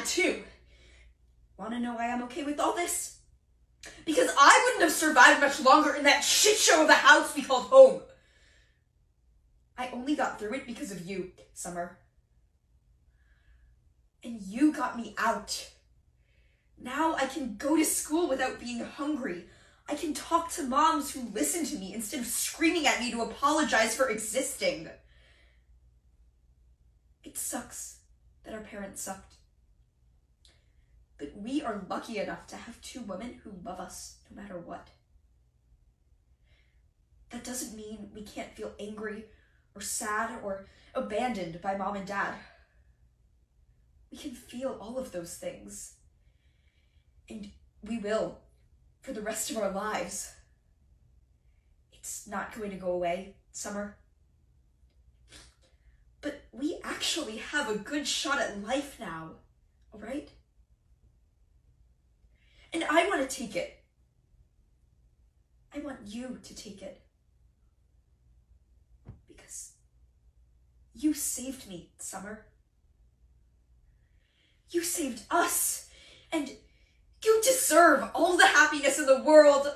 dad too. Want to know why I'm okay with all this? Because I wouldn't have survived much longer in that shit show of the house we called home. I only got through it because of you, Summer. And you got me out. Now I can go to school without being hungry. I can talk to moms who listen to me instead of screaming at me to apologize for existing. It sucks that our parents sucked. But we are lucky enough to have two women who love us no matter what. That doesn't mean we can't feel angry or sad or abandoned by mom and dad. We can feel all of those things. And we will for the rest of our lives. It's not going to go away, Summer. But we actually have a good shot at life now, all right? And I want to take it. I want you to take it. Because you saved me, Summer. You saved us. And you deserve all the happiness in the world.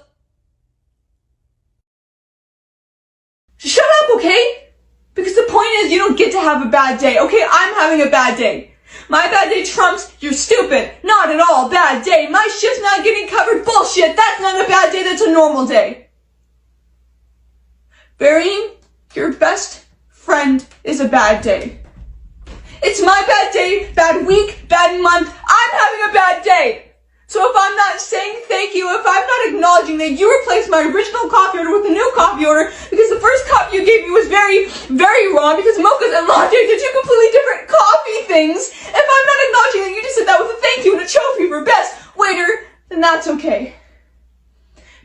Shut up, okay? Because the point is you don't get to have a bad day, okay? I'm having a bad day. My bad day trumps you're stupid. Not at all. Bad day. My shift's not getting covered. Bullshit. That's not a bad day. That's a normal day. Burying your best friend is a bad day. It's my bad day, bad week, bad month. I'm having a bad day. So if I'm not saying thank you, if I'm not acknowledging that you replaced my original coffee order with a new coffee order because the first coffee you gave me was very, very wrong because mochas and lattes are two completely different coffee things, if I'm not acknowledging that you just said that with a thank you and a trophy for best waiter, then that's okay.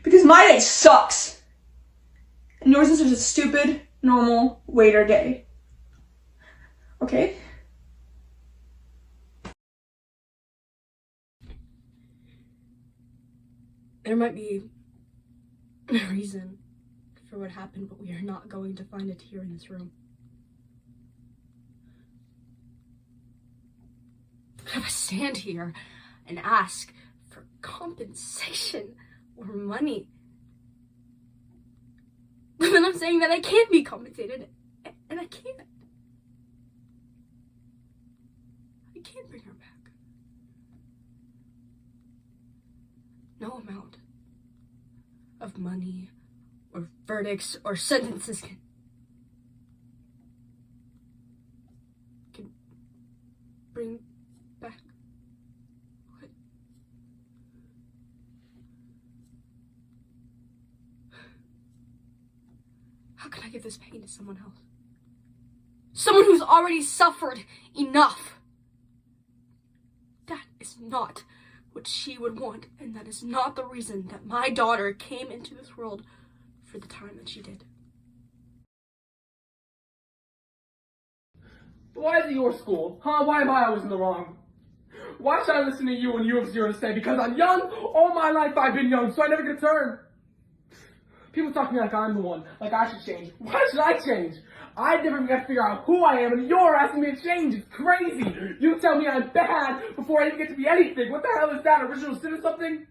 Because my day sucks. And yours is just a stupid, normal waiter day. Okay? There might be a reason for what happened, but we are not going to find it here in this room. If I stand here and ask for compensation or money, then I'm saying that I can't be compensated, and I can't. I can't bring her back. No amount of money or verdicts or sentences can bring back what? How can I give this pain to someone else? Someone who's already suffered enough. That is not what she would want, and that is not the reason that my daughter came into this world for the time that she did. Why is it your school? Huh? Why am I always in the wrong? Why should I listen to you when you have zero to say? Because I'm young? All my life I've been young, so I never get a turn. People talk to me like I'm the one, like I should change. Why should I change? I never got to figure out who I am, and you're asking me to change. It's crazy. You tell me I'm bad before I even get to be anything. What the hell is that? Original sin or something?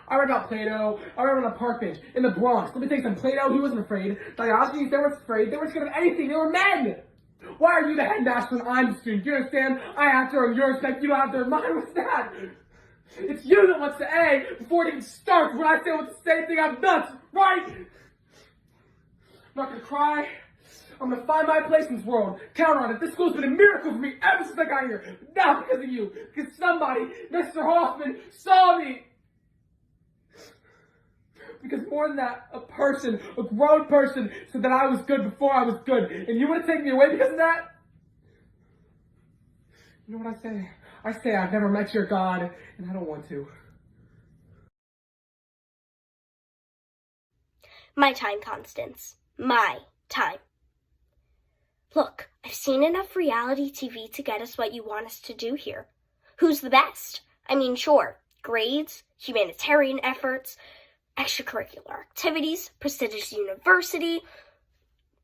I read about Plato. I read on a park bench in the Bronx. Let me tell you something. Plato, he wasn't afraid. Diogenes, they weren't afraid. They weren't scared of anything. They were men. Why are you the headmaster when I'm the student? Do you understand? I have to earn your respect. You don't have to earn mine. What's that? It's you that wants to A before it even starts. When I say what to say, think I'm nuts, right? I'm not gonna cry. I'm gonna find my place in this world. Count on it. This school's been a miracle for me ever since I got here. Not because of you. Because somebody, Mr. Hoffman, saw me. Because more than that, a person, a grown person, said that I was good before I was good. And you want to take me away because of that? You know what I say? I say I've never met your God, and I don't want to. My time, Constance. My time. Look, I've seen enough reality TV to get us what you want us to do here. Who's the best? I mean, sure, grades, humanitarian efforts, extracurricular activities, prestigious university,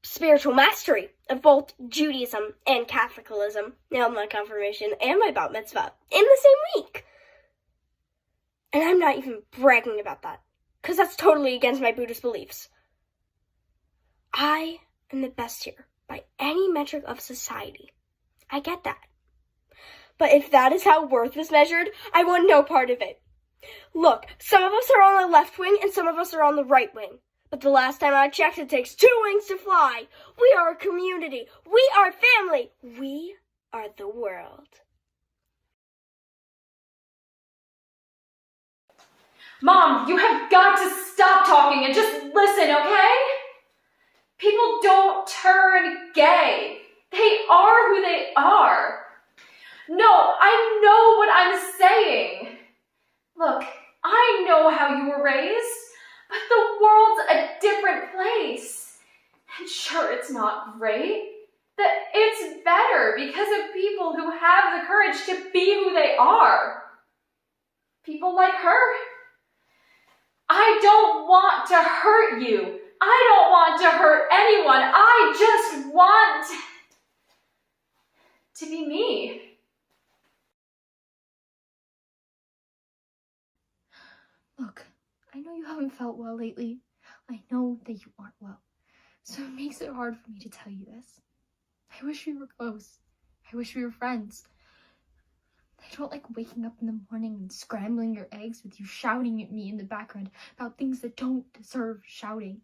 spiritual mastery of both Judaism and Catholicism, nailed my confirmation and my bat mitzvah in the same week. And I'm not even bragging about that, because that's totally against my Buddhist beliefs. I am the best here by any metric of society. I get that. But if that is how worth is measured, I want no part of it. Look, some of us are on the left wing and some of us are on the right wing. But the last time I checked, it takes 2 wings to fly. We are a community. We are family. We are the world. Mom, you have got to stop talking and just listen, okay? People don't turn gay. They are who they are. No, I know what I'm saying. Look, I know how you were raised, but the world's a different place. And sure, it's not great, but it's better because of people who have the courage to be who they are. People like her. I don't want to hurt you. I don't want to hurt anyone. I just want to be me. Look, I know you haven't felt well lately. I know that you aren't well. So it makes it hard for me to tell you this. I wish we were close. I wish we were friends. I don't like waking up in the morning and scrambling your eggs with you shouting at me in the background about things that don't deserve shouting.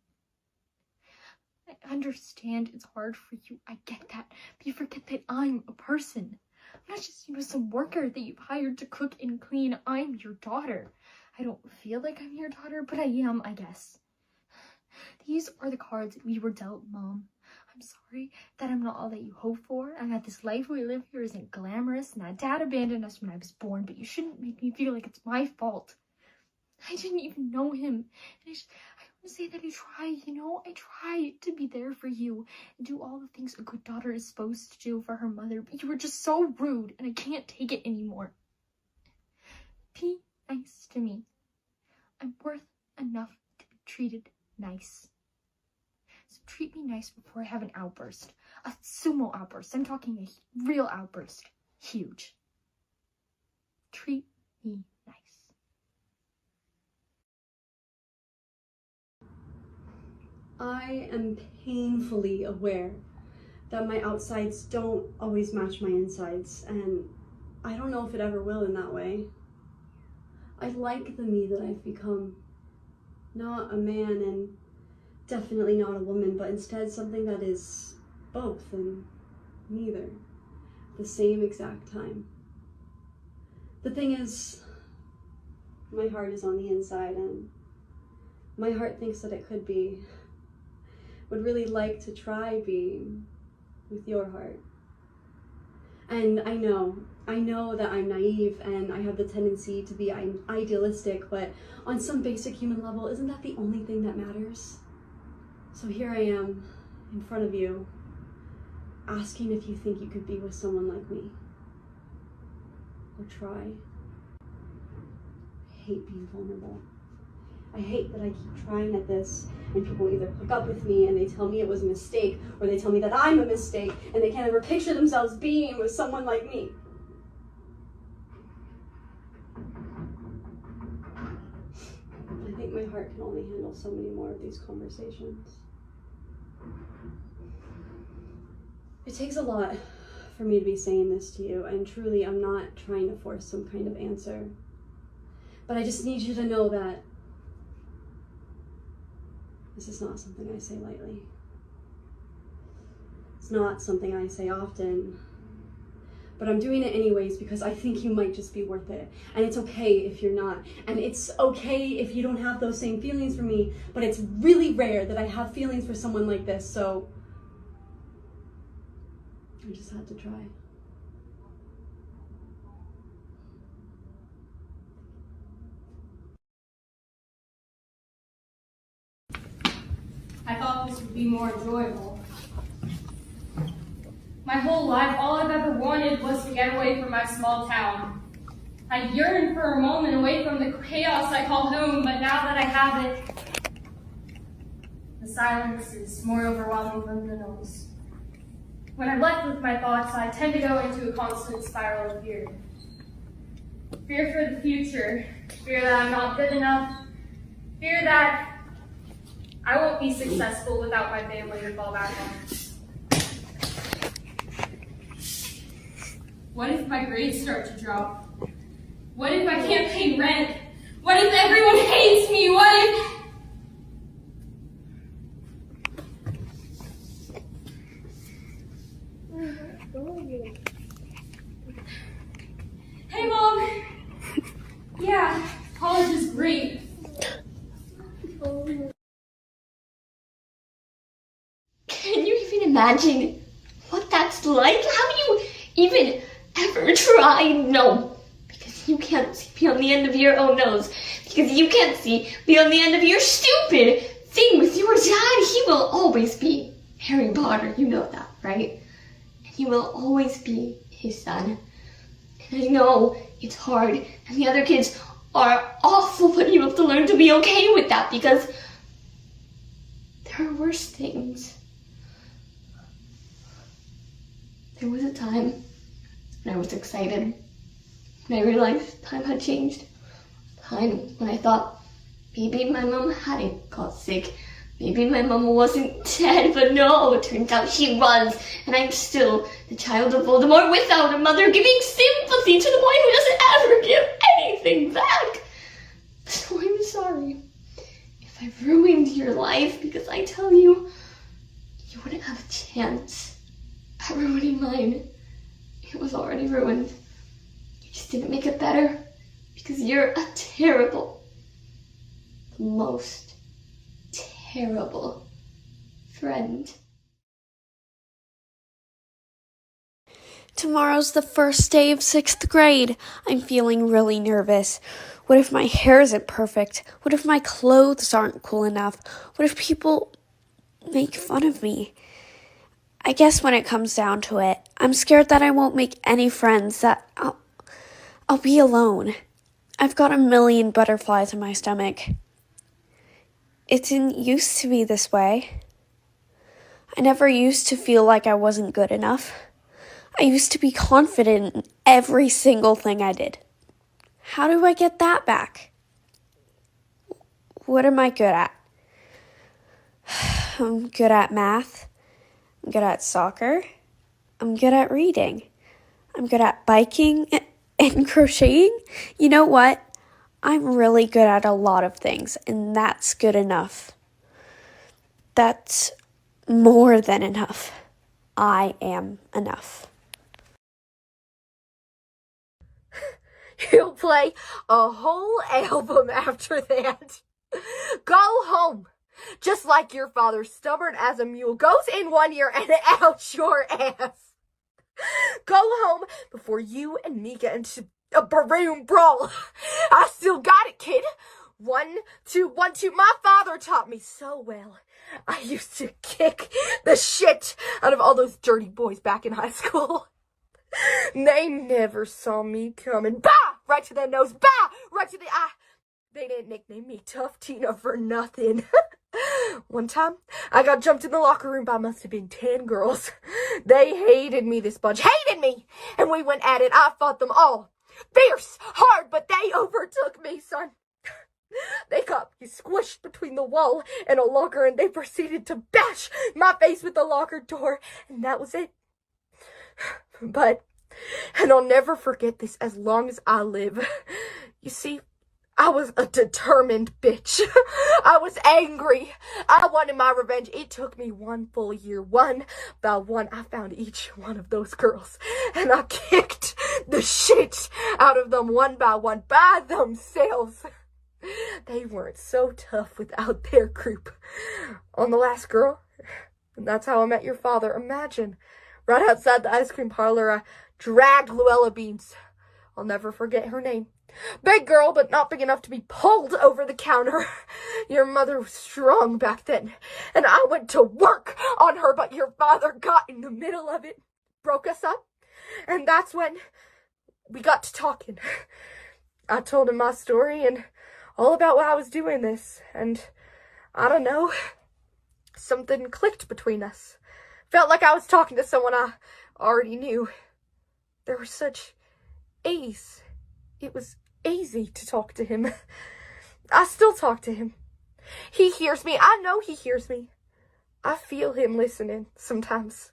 I understand it's hard for you. I get that. But you forget that I'm a person. I'm not just, some worker that you've hired to cook and clean. I'm your daughter. I don't feel like I'm your daughter, but I am, I guess. These are the cards we were dealt, Mom. I'm sorry that I'm not all that you hope for, and that this life we live here isn't glamorous, and that Dad abandoned us when I was born, but you shouldn't make me feel like it's my fault. I didn't even know him, and I want to say that I try, I try to be there for you, and do all the things a good daughter is supposed to do for her mother, but you were just so rude, and I can't take it anymore. Be nice to me. I'm worth enough to be treated nice. So treat me nice before I have an outburst. A sumo outburst. I'm talking a real outburst. Huge. Treat me nice. I am painfully aware that my outsides don't always match my insides, and I don't know if it ever will in that way. I like the me that I've become. Not a man and definitely not a woman, but instead something that is both and neither at the same exact time. The thing is, my heart is on the inside, and my heart thinks that it could be, would really like to try being with your heart. And I know that I'm naive and I have the tendency to be idealistic, but on some basic human level, isn't that the only thing that matters? So here I am in front of you, asking if you think you could be with someone like me. Or try. I hate being vulnerable. I hate that I keep trying at this and people either hook up with me and they tell me it was a mistake, or they tell me that I'm a mistake and they can't ever picture themselves being with someone like me. I think my heart can only handle so many more of these conversations. It takes a lot for me to be saying this to you, and truly I'm not trying to force some kind of answer. But I just need you to know that this is not something I say lightly. It's not something I say often, but I'm doing it anyways because I think you might just be worth it. And it's okay if you're not. And it's okay if you don't have those same feelings for me, but it's really rare that I have feelings for someone like this, so I just had to try. I thought this would be more enjoyable. My whole life, all I've ever wanted was to get away from my small town. I yearned for a moment away from the chaos I call home, but now that I have it, The silence is more overwhelming than the noise. When I'm left with my thoughts, I tend to go into a constant spiral of fear. Fear for the future, fear that I'm not good enough, fear that I won't be successful without my family to fall back on. What if my grades start to drop? What if I can't pay rent? What if everyone hates me? What if... Hey, Mom! Yeah, college is great. Can you even imagine what that's like? How do you even ever try? No, because you can't see beyond the end of your own nose. Because you can't see beyond the end of your stupid thing with your dad. He will always be Harry Potter. You know that, right? And you will always be his son. And I know it's hard, and the other kids are awful, but you have to learn to be okay with that, because there are worse things. There was a time when I was excited, when I realized time had changed. A time when I thought maybe my mom hadn't got sick. Maybe my mom wasn't dead, but no, it turns out she was. And I'm still the child of Voldemort without a mother, giving sympathy to the boy who doesn't ever give anything back. So I'm sorry if I've ruined your life, because I tell you, you wouldn't have a chance at ruining mine. It was already ruined. You just didn't make it better, because you're a terrible, the most terrible friend. Tomorrow's the first day of 6th grade. I'm feeling really nervous. What if my hair isn't perfect? What if my clothes aren't cool enough? What if people make fun of me? I guess when it comes down to it, I'm scared that I won't make any friends, that I'll be alone. I've got a million butterflies in my stomach. It didn't used to be this way. I never used to feel like I wasn't good enough. I used to be confident in every single thing I did. How do I get that back? What am I good at? I'm good at math. I'm good at soccer. I'm good at reading. I'm good at biking and crocheting. You know what? I'm really good at a lot of things, and that's good enough. That's more than enough. I am enough. You'll play a whole album after that. Go home. Just like your father, stubborn as a mule, goes in one ear and out your ass. Go home before you and me get into a balloon brawl. I still got it, kid. 1, 2, 1, 2. My father taught me so well. I used to kick the shit out of all those dirty boys back in high school. They never saw me coming. Bah! Right to the nose. Bah! Right to the eye. They didn't nickname me Tough Tina for nothing. One time, I got jumped in the locker room by must have been 10 girls. They hated me, this bunch. Hated me! And we went at it. I fought them all. Fierce, hard, but they overtook me, son. They got me squished between the wall and a locker, and they proceeded to bash my face with the locker door, and that was it. But, and I'll never forget this as long as I live. You see, I was a determined bitch. I was angry. I wanted my revenge. It took me 1 full year. One by one, I found each one of those girls, and I kicked the shit out of them one by themselves. They weren't so tough without their group. On the last girl, and that's how I met your father. Imagine, right outside the ice cream parlor, I dragged Luella Beans. I'll never forget her name. Big girl, but not big enough to be pulled over the counter. Your mother was strong back then, and I went to work on her, but your father got in the middle of it, broke us up, and that's when we got to talking. I told him my story and all about why I was doing this, and I don't know, Something clicked between us. Felt like I was talking to someone I already knew. There was such ease. It was easy to talk to him. I still talk to him. He hears me. I know he hears me. I feel him listening sometimes.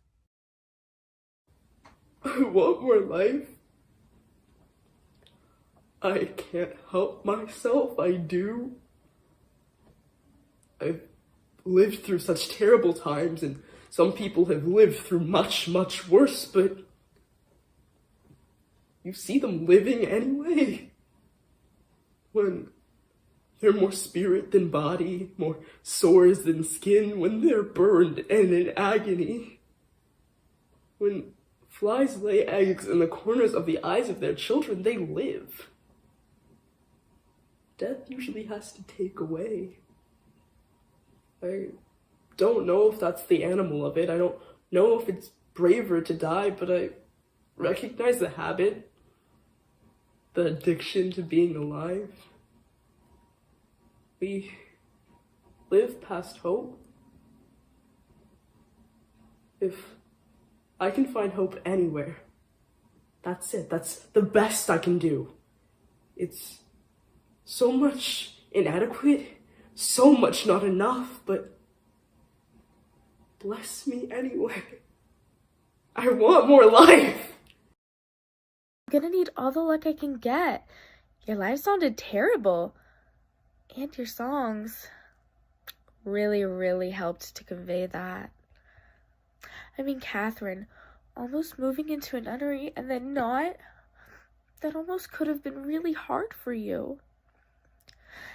I want more life. I can't help myself, I do. I've lived through such terrible times, and some people have lived through much, much worse, but you see them living anyway. When they're more spirit than body, more sores than skin, when they're burned and in agony. When flies lay eggs in the corners of the eyes of their children, they live. Death usually has to take away. I don't know if that's the animal of it. I don't know if it's braver to die, but I recognize the habit, the addiction to being alive. We live past hope. If I can find hope anywhere, that's it. That's the best I can do. It's so much inadequate, so much not enough, but bless me anyway. I want more life. I'm gonna need all the luck I can get. Your life sounded terrible. And your songs really, really helped to convey that. I mean, Catherine, almost moving into a nunnery and then not, that almost could have been really hard for you.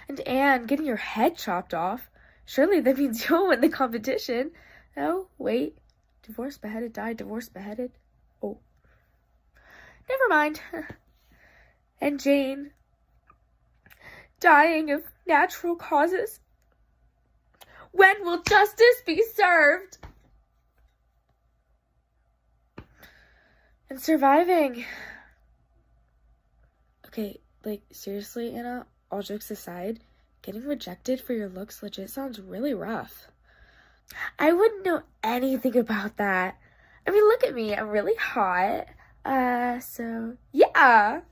And Anne, getting your head chopped off, surely that means you'll win the competition. Oh, wait, divorced, beheaded, died, divorced, beheaded. Oh, never mind. And Jane, dying of natural causes. When will justice be served? And surviving. Okay, like, seriously, Anna, all jokes aside, getting rejected for your looks legit sounds really rough. I wouldn't know anything about that. I mean, look at me, I'm really hot. So, yeah.